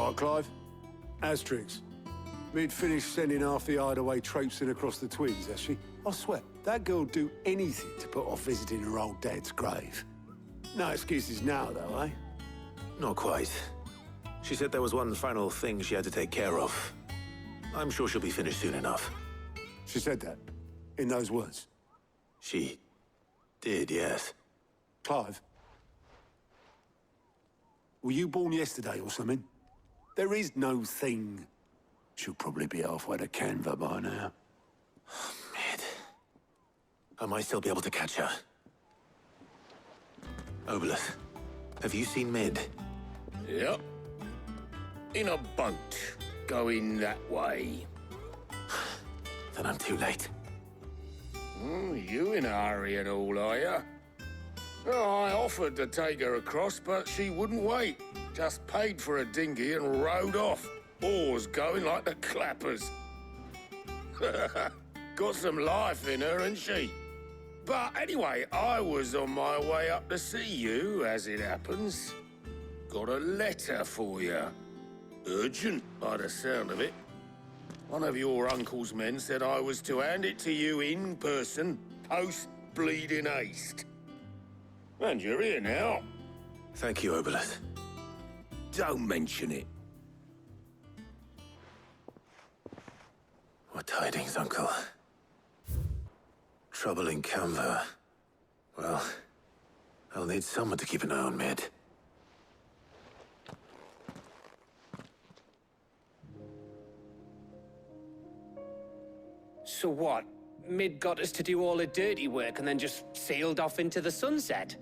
Right, Clive? Asterix. Mid finished sending half the hideaway traipsing across the twins, has she? I swear, that girl'd do anything to put off visiting her old dad's grave. No excuses now, though, eh? Not quite. She said there was one final thing she had to take care of. I'm sure she'll be finished soon enough. She said that? In those words? She did, yes. Clive? Were you born yesterday or something? There is no thing. She'll probably be halfway to Canva by now. Mid. I might still be able to catch her. Obelus, have you seen Mid? Yep. In a boat, going that way. Then I'm too late. You in a hurry and all, are you? Oh, I offered to take her across, but she wouldn't wait. Just paid for a dinghy and rowed off. Oars going like the clappers. Got some life in her, ain't she? But anyway, I was on my way up to see you, as it happens. Got a letter for you. Urgent, by the sound of it. One of your uncle's men said I was to hand it to you in person, post-bleeding haste. And you're here now. Thank you, Obelus. Don't mention it. What tidings, Uncle? Trouble in Canva. Well, I'll need someone to keep an eye on Mid. So what? Mid got us to do all the dirty work and then just sailed off into the sunset?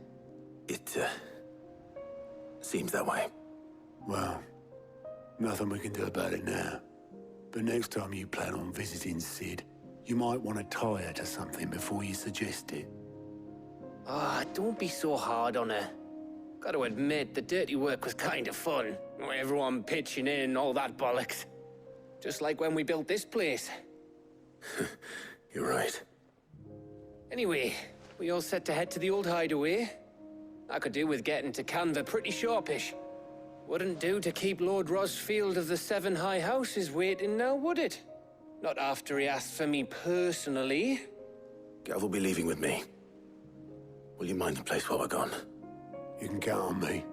It, seems that way. Well, nothing we can do about it now. But next time you plan on visiting Sid, you might want to tie her to something before you suggest it. Ah, don't be so hard on her. Gotta admit, the dirty work was kind of fun. Everyone pitching in and all that bollocks. Just like when we built this place. You're right. Anyway, we all set to head to the old hideaway. I could do with getting to Canva pretty sharpish. Wouldn't do to keep Lord Rosfield of the Seven High Houses waiting now, would it? Not after he asked for me personally. Gav will be leaving with me. Will you mind the place while we're gone? You can count on me.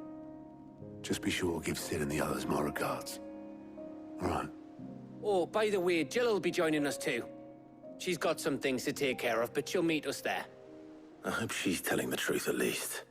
Just be sure to give Sid and the others my regards. All right. Oh, by the way, Jill will be joining us too. She's got some things to take care of, but she'll meet us there. I hope she's telling the truth at least.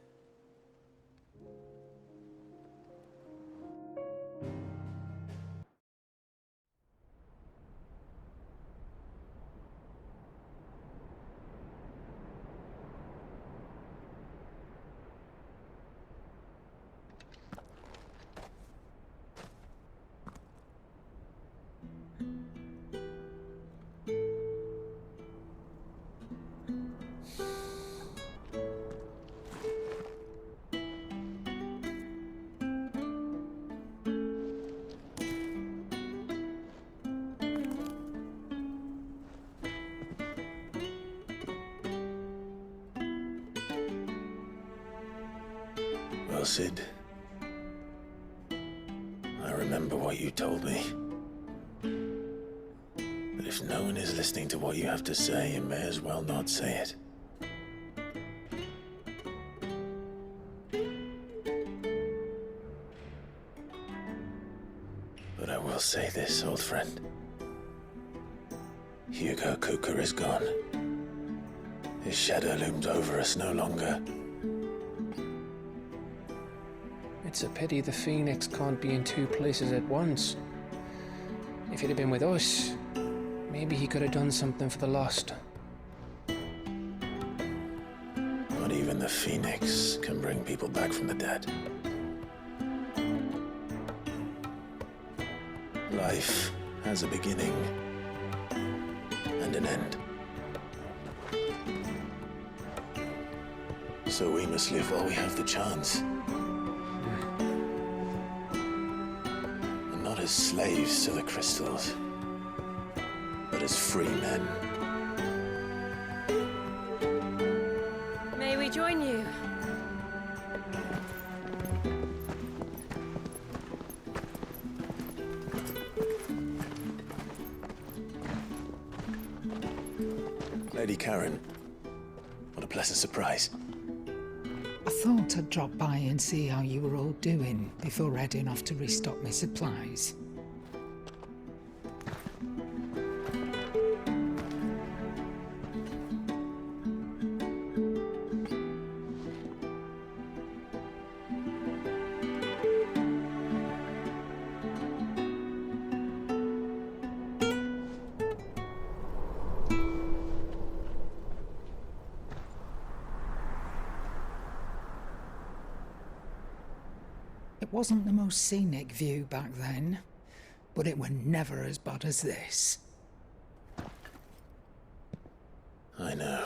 Well, Sid, I remember what you told me. But if no one is listening to what you have to say, you may as well not say it. But I will say this, old friend. Hugo Cooker is gone. His shadow looms over us no longer. It's a pity the Phoenix can't be in two places at once. If he'd have been with us, maybe he could have done something for the lost. Not even the Phoenix can bring people back from the dead. Life has a beginning and an end. So we must live while we have the chance. And not as slaves to the crystals, but as free men. May we join you? Lady Karen. What a pleasant surprise. I thought I'd drop by and see how you were all doing before heading off to restock my supplies. It wasn't the most scenic view back then, but it were never as bad as this. I know.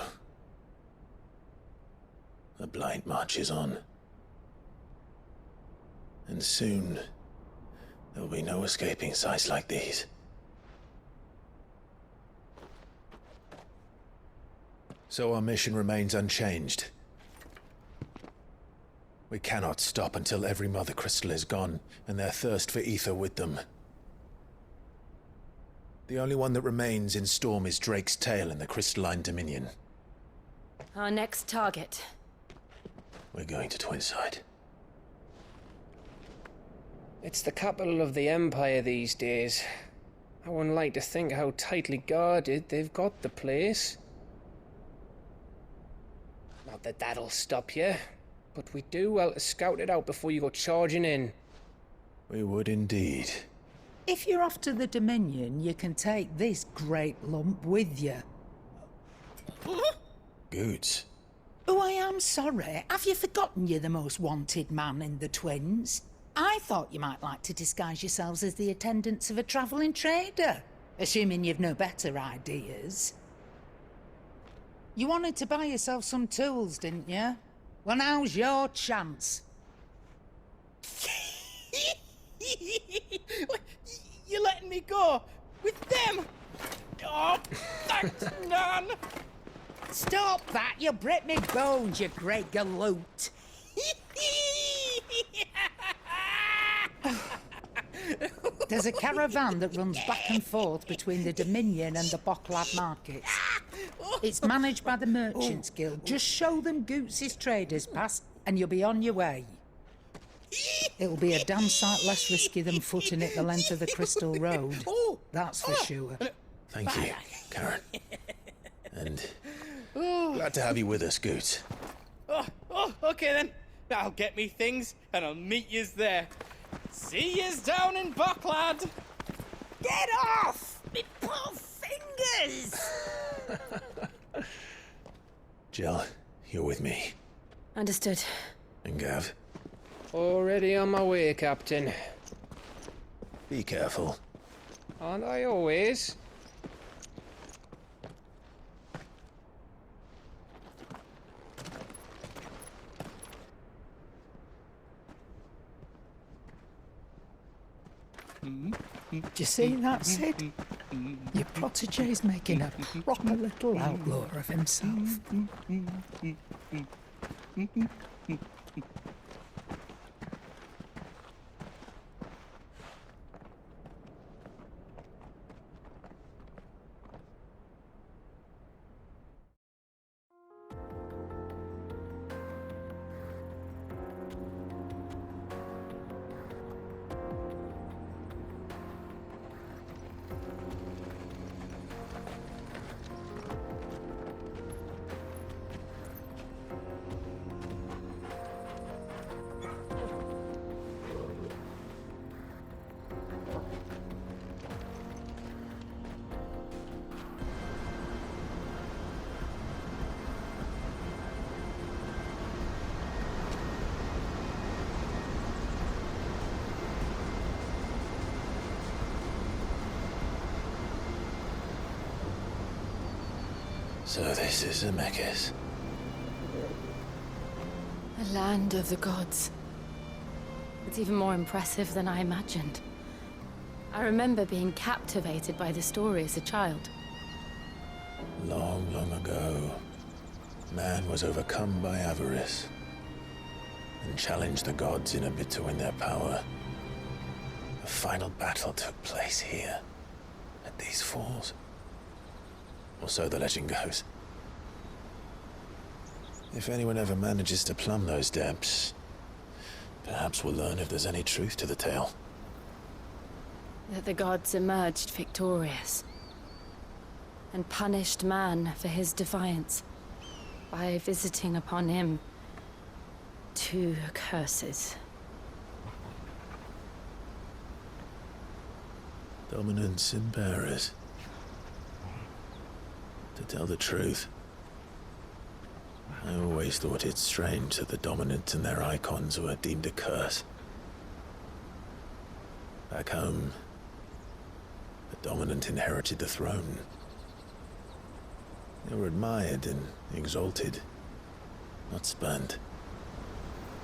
The Blight marches on. And soon, there'll be no escaping sights like these. So our mission remains unchanged. We cannot stop until every Mother Crystal is gone, and their thirst for ether with them. The only one that remains in Storm is Drake's tail in the Crystalline Dominion. Our next target. We're going to Twinside. It's the capital of the Empire these days. I wouldn't like to think how tightly guarded they've got the place. Not that that'll stop you, but we do well to scout it out before you go charging in. We would indeed. If you're off to the Dominion, you can take this great lump with you. Goods. Oh, I am sorry. Have you forgotten you're the most wanted man in the Twins? I thought you might like to disguise yourselves as the attendants of a travelling trader, assuming you've no better ideas. You wanted to buy yourself some tools, didn't you? Well, now's your chance. You're letting me go with them? Oh, thanks, Nan. Stop that! You'll break me bones, you great galoot. There's a caravan that runs back and forth between the Dominion and the Bocklad markets. It's managed by the Merchants Guild. Just show them Goots' traders pass, and you'll be on your way. It'll be a damn sight less risky than footing it the length of the Crystal Road. That's for sure. Thank you, Karen. And glad to have you with us, Goots. Okay then. I'll get me things, and I'll meet yous there. See yous down in Bocklad. Get off! Me poor fingers! Jill, you're with me. Understood. And Gav, Already on my way, Captain. be careful. Aren't I always? Do you see that, Sid? Your protege's making a proper little outlaw of himself. So this is Zemeckis. The land of the gods. It's even more impressive than I imagined. I remember being captivated by the story as a child. Long, long ago, man was overcome by avarice and challenged the gods in a bid to win their power. The final battle took place here, at these falls. Or so the legend goes. If anyone ever manages to plumb those depths, perhaps we'll learn if there's any truth to the tale. That the gods emerged victorious and punished man for his defiance by visiting upon him 2 curses. Dominance and bearers. To tell the truth, I always thought it strange that the dominant and their icons were deemed a curse. Back home, the dominant inherited the throne. They were admired and exalted, not spurned.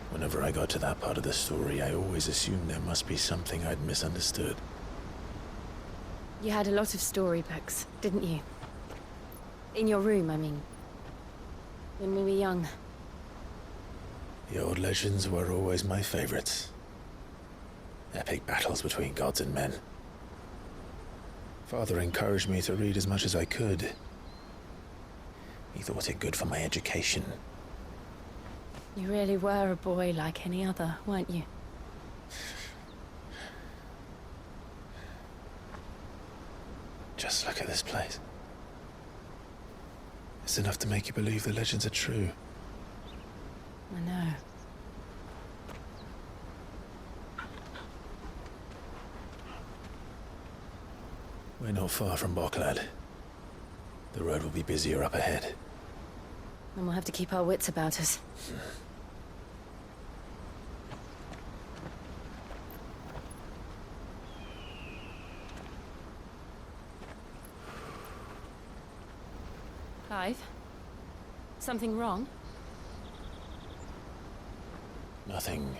Whenever I got to that part of the story, I always assumed there must be something I'd misunderstood. You had a lot of storybooks, didn't you? In your room, I mean. When we were young. The old legends were always my favorites. Epic battles between gods and men. Father encouraged me to read as much as I could. He thought it good for my education. You really were a boy like any other, weren't you? Just look at this place. It's enough to make you believe the legends are true. I know. We're not far from Boklad. The road will be busier up ahead. And we'll have to keep our wits about us. Clive? Something wrong? Nothing.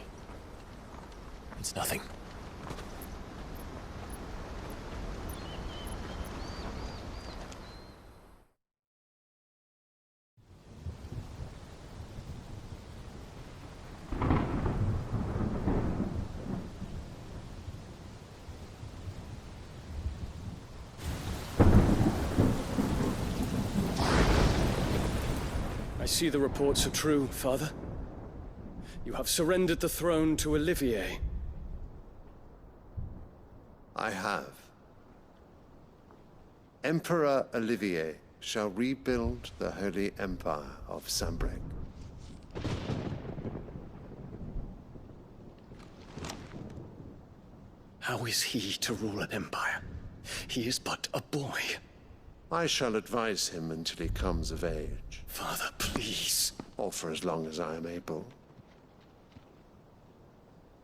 It's nothing. I see the reports are true, Father. You have surrendered the throne to Olivier. I have. Emperor Olivier shall rebuild the Holy Empire of Sanbreque. How is he to rule an empire? He is but a boy. I shall advise him until he comes of age. Father, please. Or for as long as I am able.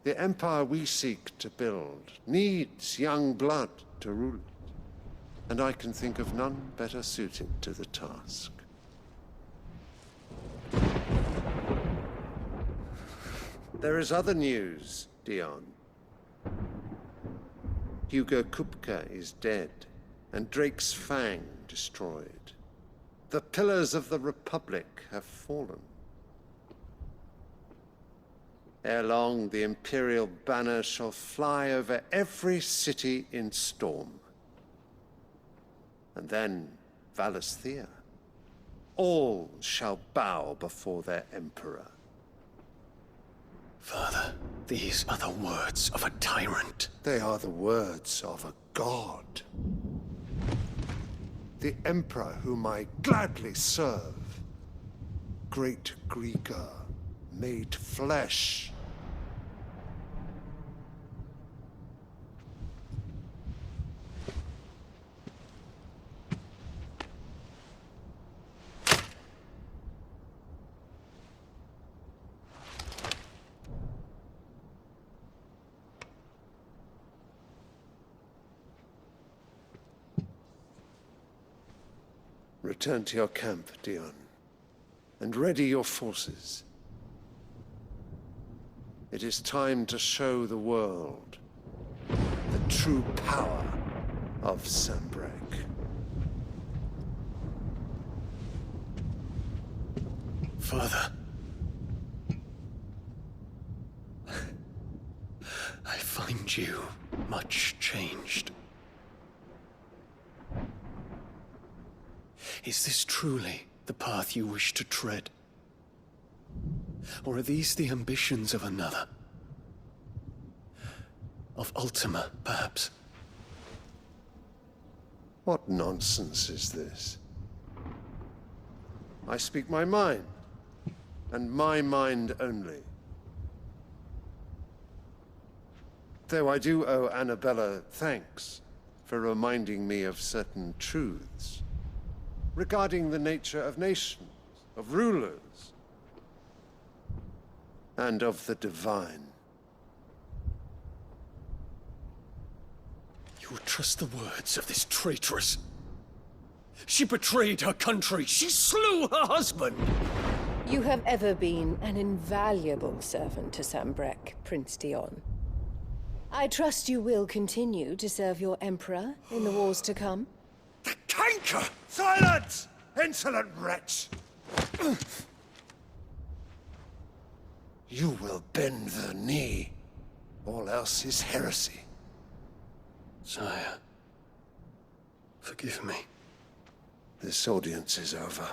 The empire we seek to build needs young blood to rule it, and I can think of none better suited to the task. There is other news, Dion. Hugo Kupka is dead, and Drake's Fang destroyed. The pillars of the Republic have fallen. Ere long, the Imperial banner shall fly over every city in Storm. And then, Valisthea. All shall bow before their Emperor. Father, these are the words of a tyrant. They are the words of a god. The Emperor whom I gladly serve. Great Greeker, made flesh. Return to your camp, Dion, and ready your forces. It is time to show the world the true power of Sanbreque. Father. I find you much changed. Is this truly the path you wish to tread? Or are these the ambitions of another? Of Ultima, perhaps? What nonsense is this? I speak my mind, and my mind only. Though I do owe Annabella thanks for reminding me of certain truths regarding the nature of nations, of rulers, and of the divine. You would trust the words of this traitress? She betrayed her country! She slew her husband! You have ever been an invaluable servant to Sambrek, Prince Dion. I trust you will continue to serve your Emperor in the wars to come. The canker! Silence! Insolent wretch! You will bend the knee. All else is heresy. Sire, forgive me. This audience is over.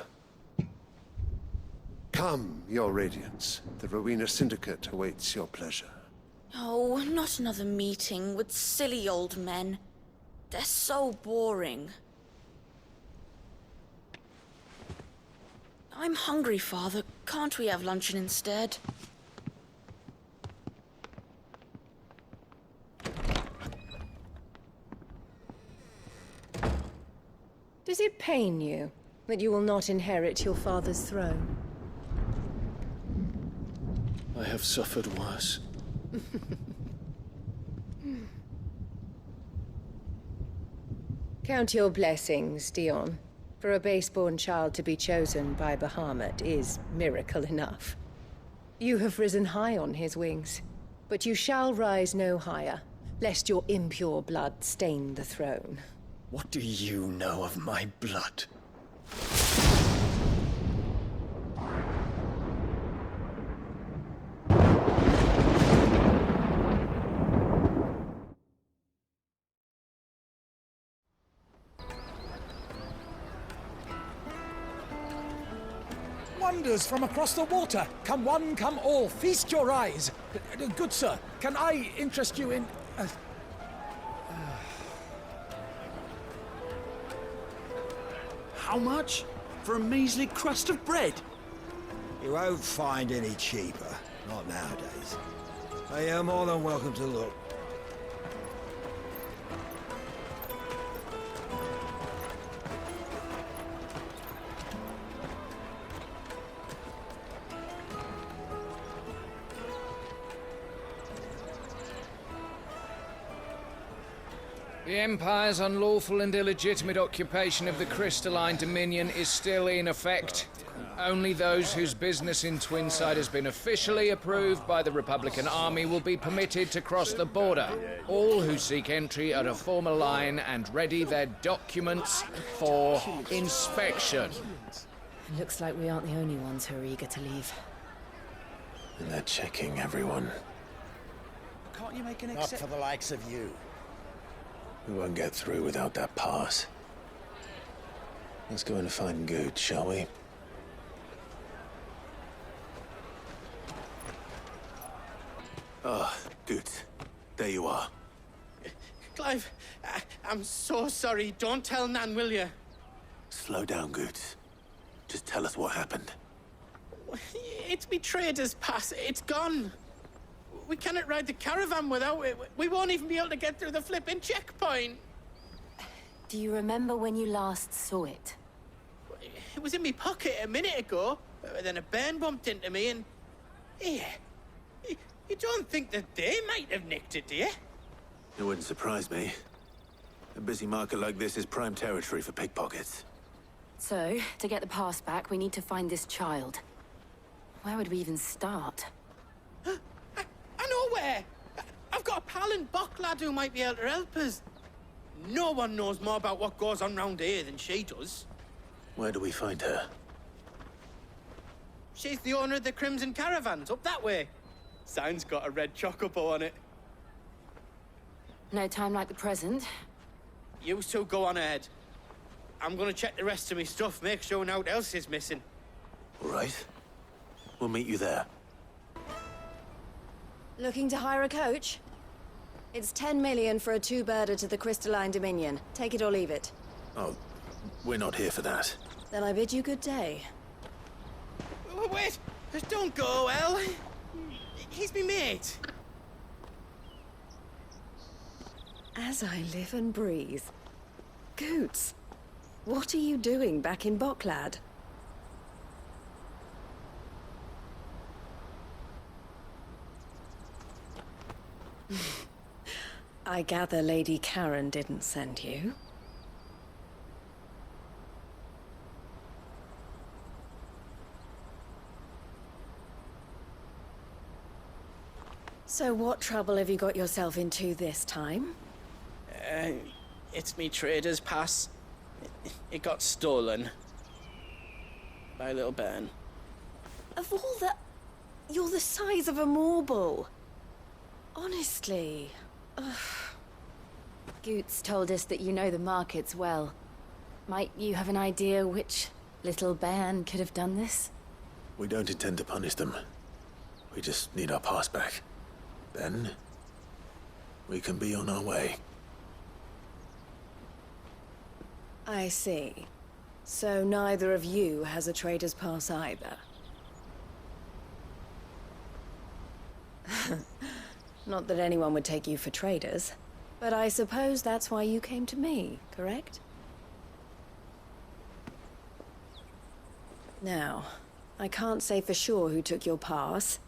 Come, your Radiance. The Rowena Syndicate awaits your pleasure. Oh, not another meeting with silly old men. They're so boring. I'm hungry, Father. Can't we have luncheon instead? Does it pain you that you will not inherit your father's throne? I have suffered worse. Count your blessings, Dion. For a base-born child to be chosen by Bahamut is miracle enough. You have risen high on his wings, but you shall rise no higher, lest your impure blood stain the throne. What do you know of my blood? Wonders from across the water. Come one, come all, feast your eyes. Good sir, can I interest you in... How much? For a measly crust of bread? You won't find any cheaper. Not nowadays. But you're more than welcome to look. The Empire's unlawful and illegitimate occupation of the Crystalline Dominion is still in effect. Only those whose business in Twinside has been officially approved by the Republican Army will be permitted to cross the border. All who seek entry are to form a line and ready their documents for inspection. Looks like we aren't the only ones who are eager to leave. And they're checking everyone. Can't you make an Not for the likes of you. We won't get through without that pass. Let's go and find Good, shall we? Ah, Good. There you are. Clive, I'm so sorry. Don't tell Nan, will you? Slow down, Good. Just tell us what happened. It's betrayed us, pass. It's gone. We cannot ride the caravan without it. We won't even be able to get through the flipping checkpoint. Do you remember when you last saw it? It was in my pocket a minute ago. Then a bairn bumped into me and... Yeah. You don't think that they might have nicked it, do you? It wouldn't surprise me. A busy market like this is prime territory for pickpockets. So, to get the pass back, we need to find this child. Where would we even start? I know where! I've got a pal in Bock lad who might be able to help us. No one knows more about what goes on round here than she does. Where do we find her? She's the owner of the Crimson Caravans, up that way. Sign's got a red chocobo on it. No time like the present. You two go on ahead. I'm gonna check the rest of my stuff, make sure naught else is missing. All right. We'll meet you there. Looking to hire a coach? It's 10 million for a two-birder to the Crystalline Dominion. Take it or leave it. Oh, we're not here for that. Then I bid you good day. Wait! Don't go, El. He's me mate. As I live and breathe. Goots, what are you doing back in Bocklad? I gather Lady Karen didn't send you. So what trouble have you got yourself into this time? It's me trader's pass. It got stolen. By little Ben. Of all the... You're the size of a marble. Honestly. Ugh. Goots told us that you know the markets well. Might you have an idea which little bairn could have done this? We don't intend to punish them. We just need our pass back. Then, we can be on our way. I see. So neither of you has a trader's pass either. Not that anyone would take you for traders, but I suppose that's why you came to me, correct? Now, I can't say for sure who took your pass,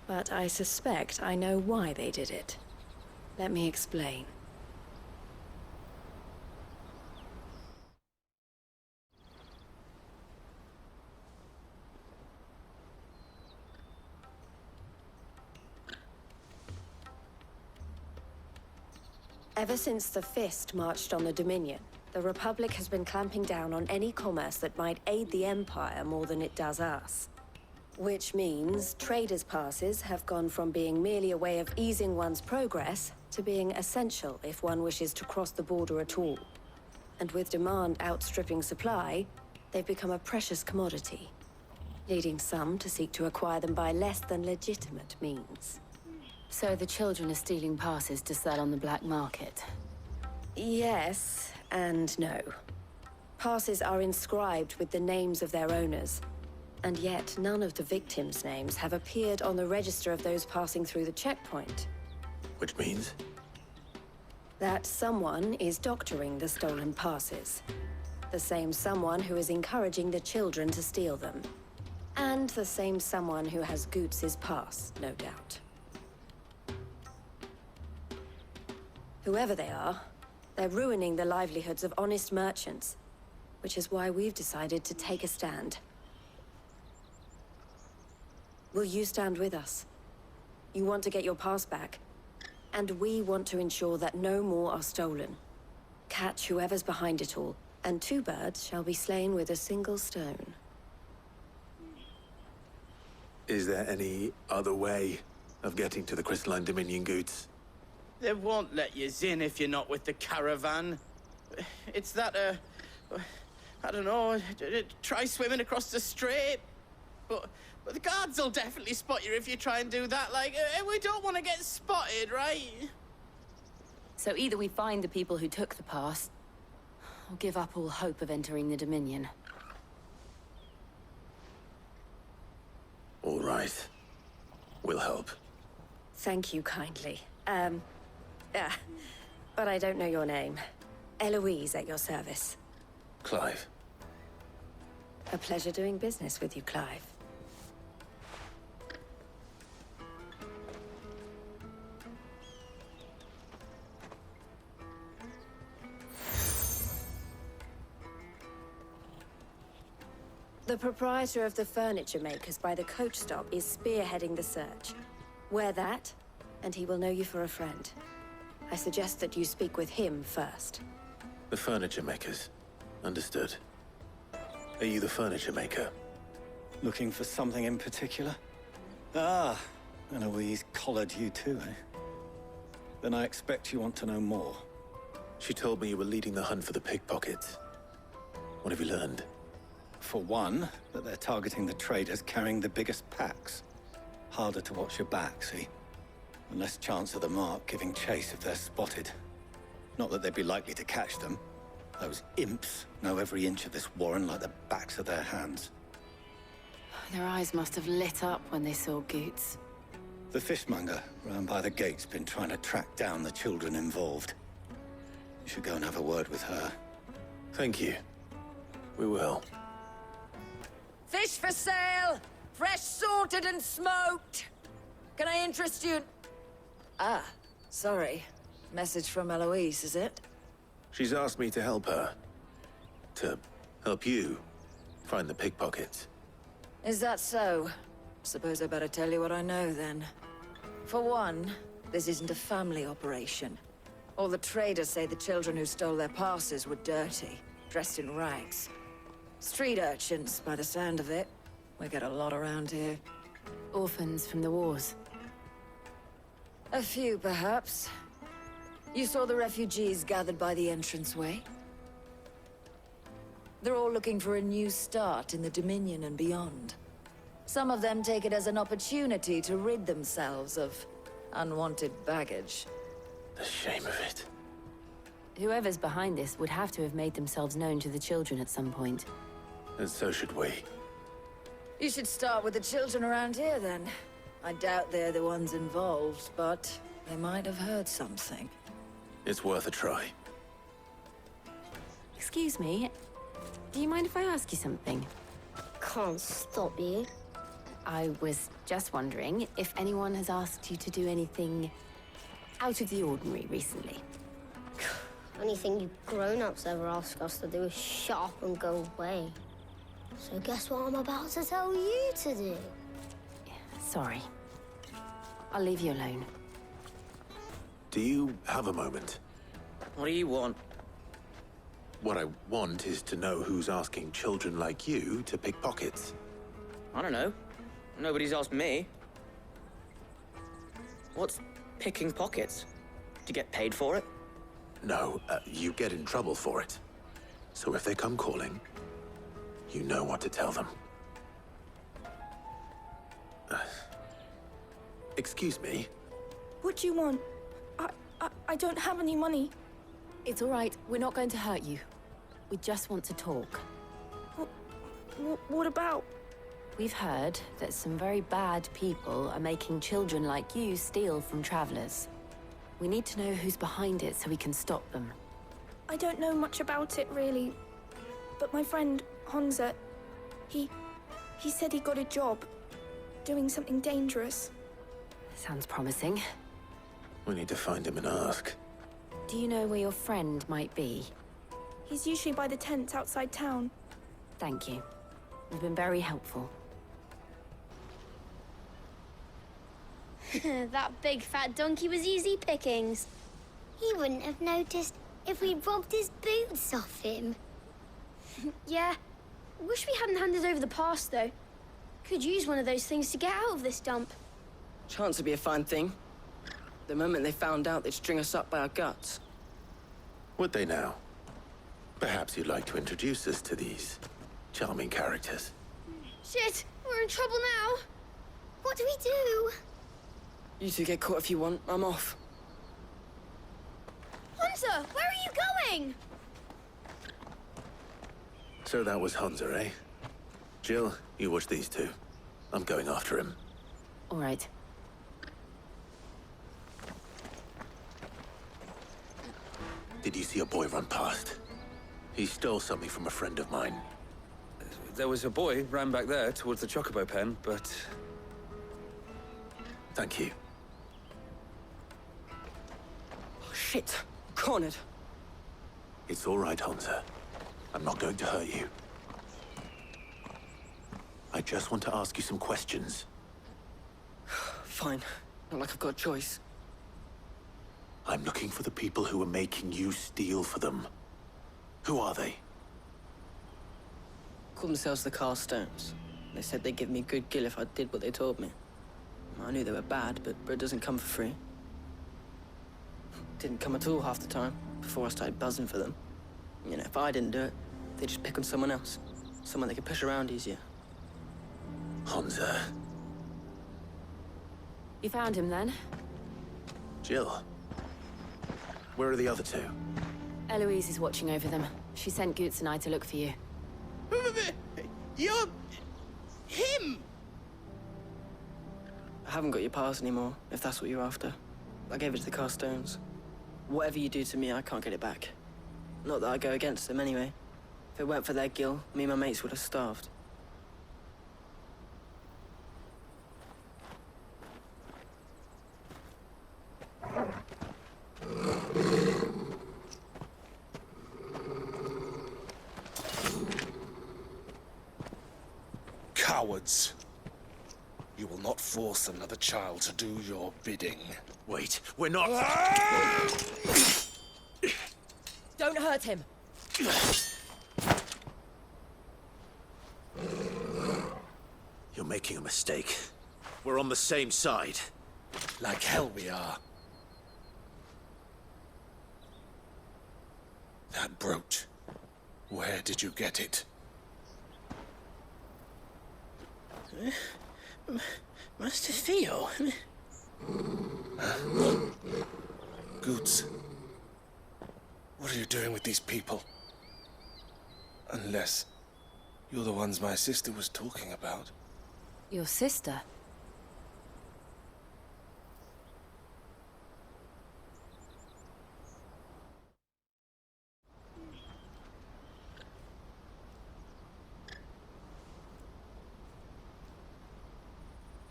but I suspect I know why they did it. Let me explain. Ever since the Fist marched on the Dominion, the Republic has been clamping down on any commerce that might aid the Empire more than it does us. Which means traders' passes have gone from being merely a way of easing one's progress to being essential if one wishes to cross the border at all. And with demand outstripping supply, they've become a precious commodity, leading some to seek to acquire them by less than legitimate means. So the children are stealing passes to sell on the black market? Yes, and no. Passes are inscribed with the names of their owners, and yet none of the victims' names have appeared on the register of those passing through the checkpoint. Which means? That someone is doctoring the stolen passes. The same someone who is encouraging the children to steal them. And the same someone who has Goots' pass, no doubt. Whoever they are, they're ruining the livelihoods of honest merchants, which is why we've decided to take a stand. Will you stand with us? You want to get your pass back, and we want to ensure that no more are stolen. Catch whoever's behind it all, and two birds shall be slain with a single stone. Is there any other way of getting to the Crystalline Dominion, Goots? They won't let you in if you're not with the caravan. It's that, I don't know, try swimming across the strait. But the guards will definitely spot you if you try and do that. Like, we don't want to get spotted, right? So either we find the people who took the pass, or give up all hope of entering the Dominion. All right. We'll help. Thank you kindly. But I don't know your name. Eloise at your service. Clive. A pleasure doing business with you, Clive. The proprietor of the furniture makers by the coach stop is spearheading the search. Wear that, and he will know you for a friend. I suggest that you speak with him first. The furniture makers. Understood. Are you the furniture maker? Looking for something in particular? Ah, Eloise collared you too, eh? Then I expect you want to know more. She told me you were leading the hunt for the pickpockets. What have you learned? For one, that they're targeting the traders carrying the biggest packs. Harder to watch your back, see? and less chance of the mark giving chase if they're spotted. Not that they'd be likely to catch them. Those imps know every inch of this warren like the backs of their hands. Their eyes must have lit up when they saw Goots. The fishmonger round by the gate's been trying to track down the children involved. You should go and have a word with her. Thank you. We will. Fish for sale! Fresh sorted and smoked! Can I interest you in... Ah, sorry. Message from Eloise, is it? She's asked me to help her. To help you find the pickpockets. Is that so? Suppose I better tell you what I know, then. For one, this isn't a family operation. All the traders say the children who stole their passes were dirty, dressed in rags. Street urchins, by the sound of it. We get a lot around here. Orphans from the wars. A few, perhaps. You saw the refugees gathered by the entranceway? They're all looking for a new start in the Dominion and beyond. Some of them take it as an opportunity to rid themselves of unwanted baggage. The shame of it. Whoever's behind this would have to have made themselves known to the children at some point. And so should we. You should start with the children around here, then. I doubt they're the ones involved, but they might have heard something. It's worth a try. Excuse me, do you mind if I ask you something? Can't stop you. I was just wondering if anyone has asked you to do anything out of the ordinary recently. Anything you grown-ups ever ask us to do is shut up and go away. So guess what I'm about to tell you to do? Sorry. I'll leave you alone. Do you have a moment? What do you want? What I want is to know who's asking children like you to pick pockets. I don't know. Nobody's asked me. What's picking pockets? Do you get paid for it? No, you get in trouble for it. So if they come calling, you know what to tell them. Excuse me? What do you want? I don't have any money. It's all right. We're not going to hurt you. We just want to talk. What about? We've heard that some very bad people are making children like you steal from travelers. We need to know who's behind it so we can stop them. I don't know much about it, really. But my friend, Honza, he said he got a job doing something dangerous. Sounds promising. We need to find him and ask. Do you know where your friend might be? He's usually by the tents outside town. Thank you. You've been very helpful. That big fat donkey was easy pickings. He wouldn't have noticed if we'd robbed his boots off him. Yeah. Wish we hadn't handed over the pass, though. Could use one of those things to get out of this dump. Chance would be a fine thing. The moment they found out, they'd string us up by our guts. Would they now? Perhaps you'd like to introduce us to these charming characters. Shit, we're in trouble now. What do we do? You two get caught if you want. I'm off. Hunter, where are you going? So that was Hunter, eh? Jill, you watch these two. I'm going after him. All right. Did you see a boy run past? He stole something from a friend of mine. There was a boy ran back there towards the Chocobo pen, but... Thank you. Oh, shit. Cornered. It's all right, Hunter. I'm not going to hurt you. I just want to ask you some questions. Fine. Not like I've got a choice. I'm looking for the people who are making you steal for them. Who are they? Called themselves the Carstones. They said they'd give me good gill if I did what they told me. I knew they were bad, but it doesn't come for free. Didn't come at all half the time, before I started buzzing for them. You know, if I didn't do it, they'd just pick on someone else. Someone they could push around easier. Hunter. You found him then? Jill, where are the other two? Eloise is watching over them. She sent Goots and I to look for you. You're... him! I haven't got your pass anymore, if that's what you're after. I gave it to the Carstones. Whatever you do to me, I can't get it back. Not that I go against them anyway. If it weren't for their guild, me and my mates would have starved. Cowards. You will not force another child to do your bidding. Wait, we're not... Don't hurt him. You're making a mistake. We're on the same side. Like hell we are. That brooch. Where did you get it? Master Theo? Goots. What are you doing with these people? Unless you're the ones my sister was talking about. Your sister?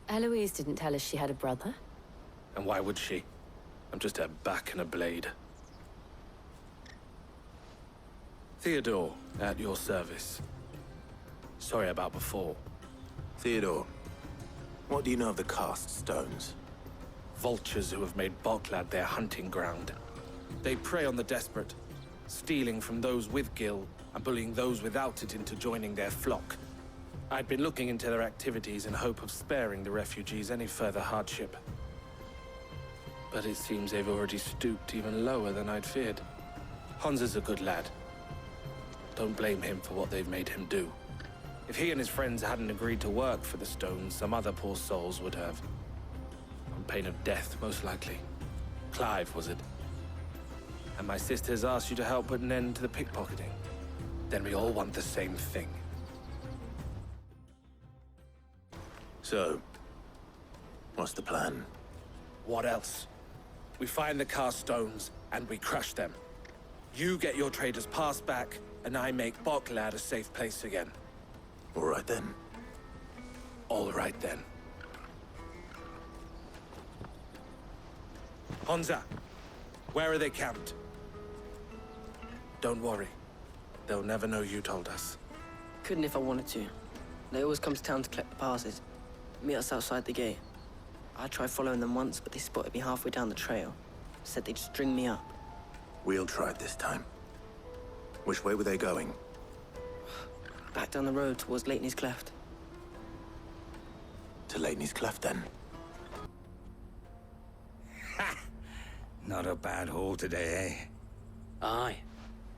Eloise didn't tell us she had a brother. And why would she? I'm just her back and a blade. Theodore, at your service. Sorry about before. Theodore, what do you know of the cast stones? Vultures who have made Boklad their hunting ground. They prey on the desperate, stealing from those with Gil and bullying those without it into joining their flock. I'd been looking into their activities in hope of sparing the refugees any further hardship. But it seems they've already stooped even lower than I'd feared. Hans is a good lad. Don't blame him for what they've made him do. If he and his friends hadn't agreed to work for the stones, some other poor souls would have. On pain of death, most likely. Clive, was it? And my sisters asked you to help put an end to the pickpocketing. Then we all want the same thing. So, what's the plan? What else? We find the cast stones, and we crush them. You get your trader's pass back, and I make Boklad a safe place again. All right then. All right then. Honza, where are they camped? Don't worry. They'll never know you told us. Couldn't if I wanted to. They always come to town to collect the passes. Meet us outside the gate. I tried following them once, but they spotted me halfway down the trail. Said they'd string me up. We'll try it this time. Which way were they going? Back down the road towards Leitney's Cleft. To Leitney's Cleft, then? Not a bad haul today, eh? Aye.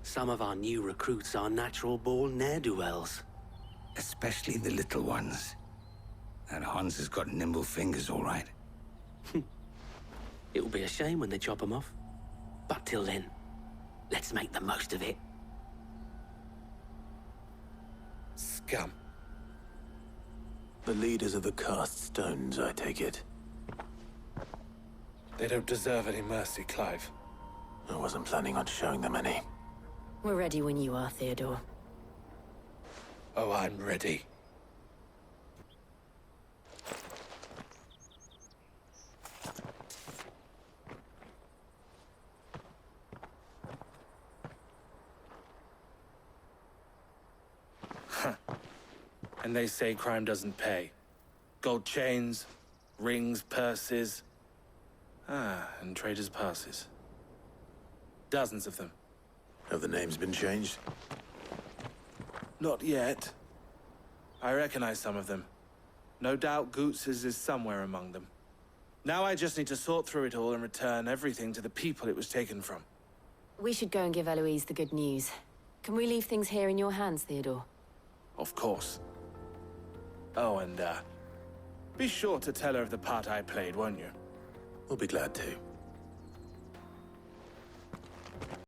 Some of our new recruits are natural-born ne'er-do-wells. Especially the little ones. That Hans has got nimble fingers, all right. It'll be a shame when they chop them off. But till then, let's make the most of it. Scum. The leaders of the cast stones, I take it. They don't deserve any mercy, Clive. I wasn't planning on showing them any. We're ready when you are, Theodore. Oh, I'm ready. And they say crime doesn't pay. Gold chains, rings, purses. And traders' passes. Dozens of them. Have the names been changed? Not yet. I recognize some of them. No doubt Goots's is somewhere among them. Now I just need to sort through it all and return everything to the people it was taken from. We should go and give Eloise the good news. Can we leave things here in your hands, Theodore? Of course. Oh, and, be sure to tell her of the part I played, won't you? We'll be glad to.